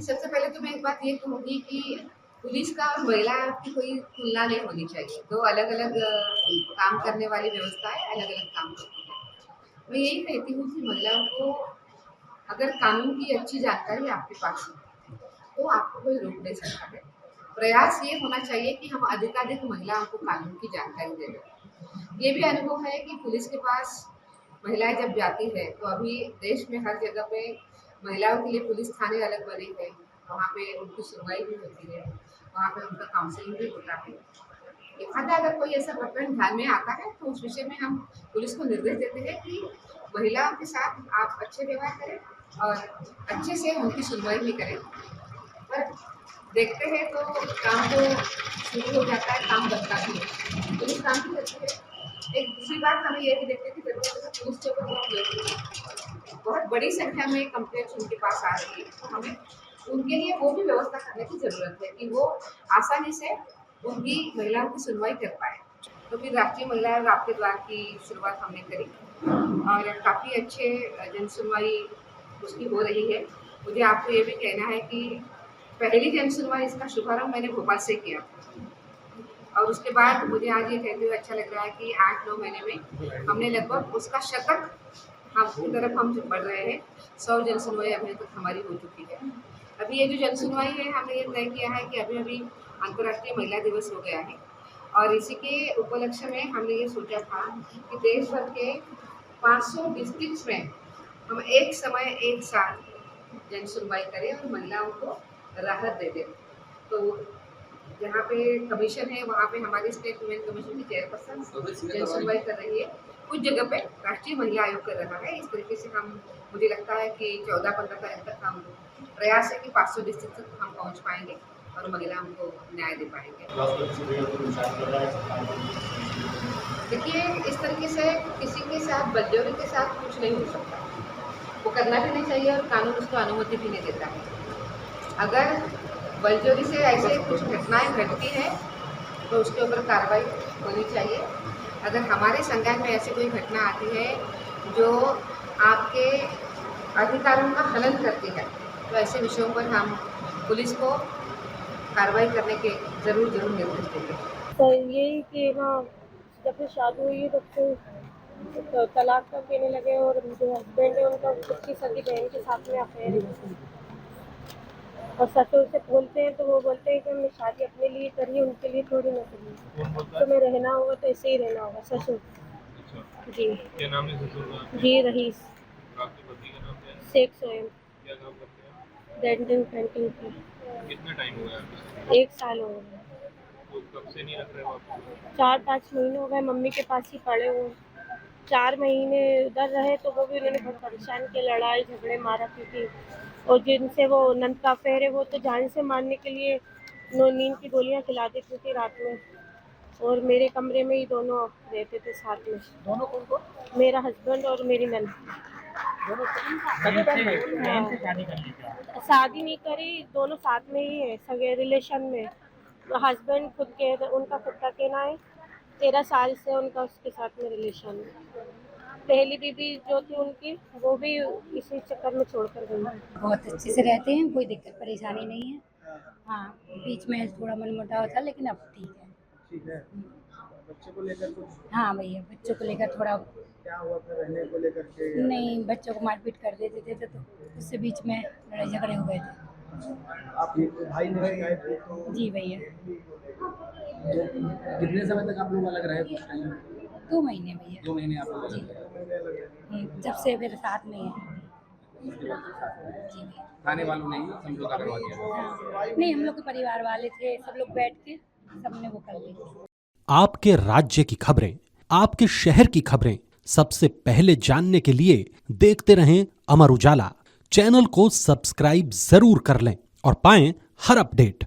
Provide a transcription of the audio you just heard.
सबसे पहले तो मैं एक बात ये कहूँगी कि पुलिस का और महिला की कोई तुलना नहीं होनी चाहिए। 2 अलग-अलग काम करने वाली व्यवस्थाएँ अलग-अलग काम करती हैं। मैं यही कहती हूँ कि महिलाओं को अगर कानून की अच्छी जानकारी आपके पास है, तो आपको कोई रोक नहीं सकता है। प्रयास ये होना चाहिए कि हम अधिकाधिक महिलाओं को कानून की जानकारी दे दें। ये भी अनुभव है कि पुलिस के पास महिलाएँ जब जाती है, तो अभी देश में हर जगह पे महिलाओं के लिए पुलिस थाने अलग बने हैं। वहाँ पे उनकी सुनवाई भी होती है, वहाँ पे उनका काउंसलिंग भी होता है। एखादा अगर कोई ऐसा प्रकरण ध्यान में आता है, तो उस विषय में हम पुलिस को निर्देश देते हैं कि महिलाओं के साथ आप अच्छे व्यवहार करें और अच्छे से उनकी सुनवाई भी करें। पर देखते हैं तो काम तो शुरू हो जाता है, काम बनता भी है। पुलिस काम भी करती है। एक दूसरी बात हमें ये भी देखते हैं कि कभी-कभी पुलिस के ऊपर बहुत बड़ी संख्या में कंप्लेंट्स उनके पास आ रही है, तो हमें उनके लिए वो भी व्यवस्था करने की ज़रूरत है कि वो आसानी से उनकी महिलाओं की सुनवाई कर पाएँ। तो फिर राष्ट्रीय महिला आयोग आपके द्वार की शुरुआत हमने करी और काफ़ी अच्छे जन सुनवाई उसकी हो रही है। मुझे आपको ये भी कहना है कि पहली जन सुनवाई इसका शुभारंभ मैंने भोपाल से किया और उसके बाद मुझे आज ये कहते हुए अच्छा लग रहा है कि 8-9 महीने में हमने लगभग उसका शतक की तरफ हम बढ़ रहे हैं। 100 जन सुनवाई अभी तक हमारी हो चुकी है। अभी ये जो जन सुनवाई है, हमने ये तय किया है कि अभी-अभी अंतर्राष्ट्रीय महिला दिवस हो गया है और इसी के उपलक्ष्य में हमने ये सोचा था कि देश भर के 500 डिस्ट्रिक्ट्स में हम एक समय एक साथ जन सुनवाई करें और महिलाओं को राहत दे दें। तो जहाँ पे कमीशन है वहाँ पे हमारी स्टेट वुमेन कमीशन की चेयरपर्सन जन सुनवाई कर रही है। कुछ जगह पे राष्ट्रीय महिला आयोग कर रहा है। इस तरीके से हम मुझे लगता है कि 14-15 तारीख तक हम प्रयास है कि 500 डिस्ट्रिक्ट तक हम पहुँच पाएंगे और महिलाओं को न्याय दे पाएंगे। देखिए, इस तरीके से किसी के साथ बलजोरी के साथ कुछ नहीं हो सकता। वो करना भी नहीं चाहिए और कानून उसको अनुमति भी नहीं देता है। अगर बलजोरी से ऐसे कुछ घटनाएँ घटती हैं, तो उसके ऊपर कार्रवाई होनी चाहिए। अगर हमारे संज्ञान में ऐसी कोई घटना आती है, जो आपके अधिकारों का हनन करती है, तो ऐसे विषयों पर हम पुलिस को कार्रवाई करने के ज़रूर निर्देश देंगे। तो यही कि ना जब से शादी हुई है तब से तो तलाक का कहने लगे और जो हस्बैंड है उनका उसकी सगी बहन के साथ में अफेयर है और ससुर से बोलते हैं तो वो बोलते हैं कि हमने शादी अपने लिए करी है, उनके लिए थोड़ी ना करी। तो मैं रहना होगा तो ऐसे ही रहना होगा। ससुर जी। क्या नाम है ससुर का? जी रहीस। आपके पति का नाम क्या है? शेख सोएब। क्या काम करते हैं? डेंटिंग पेंटिंग की। कितना टाइम हो गया आपके? 1 साल हो गया। तो कब से नहीं रख रहे हो आप? 4-5 महीने हो गए मम्मी के पास ही पड़े हुए। 4 महीने उधर रहे तो वो भी उन्होंने बहुत परेशान किया, लड़ाई झगड़े मारा पीटी और जिनसे वो नंद का अफेयर है वो तो जान से मारने के लिए नींद की गोलियां खिला देती थी रात में और मेरे कमरे में ही दोनों रहते थे साथ में। दोनों कौन? मेरा हस्बैंड और मेरी नंद। दोनों सगे बहन से शादी कर ली क्या? शादी नहीं करी, दोनों साथ में ही है सगे रिलेशन में। हस्बैंड खुद के उनका खुद का कहना है 13 साल से उनका उसके साथ में रिलेशन है। पहली बीबी जो थी उनकी वो भी इसी चक्कर में छोड़कर गई। बहुत अच्छे से रहते हैं, कोई दिक्कत परेशानी नहीं है। हाँ, बीच में थोड़ा मनमुटाव था लेकिन अब ठीक है। ठीक है। बच्चे को लेकर कुछ? हाँ भैया, बच्चों को लेकर थोड़ा क्या हुआ था रहने को लेकर के? नहीं, बच्चों को मारपीट कर देते थे तो उससे बीच में लड़ाई झगड़े हो गए थे। आप भाई ने शिकायत की तो? जी भैया। कितने समय तक आप लोग अलग रहे कुछ टाइम? 2 महीने भैया। 2 महीने आप लोग जी। अलग? जब से फिर साथ में है। जी भैया। थाने वालों ने ही समझौता करवा दिया? हाँ। नहीं, हम लोग के परिवार वाले थे, सब लोग बैठ के सबने वो कर ली। आपके राज्य की खबरें, आपके शहर की खबरें सबसे पहले जानने के लिए देखते रहें अमर उजाला। चैनल को सब्सक्राइब जरूर कर लें और पाएं हर अपडेट।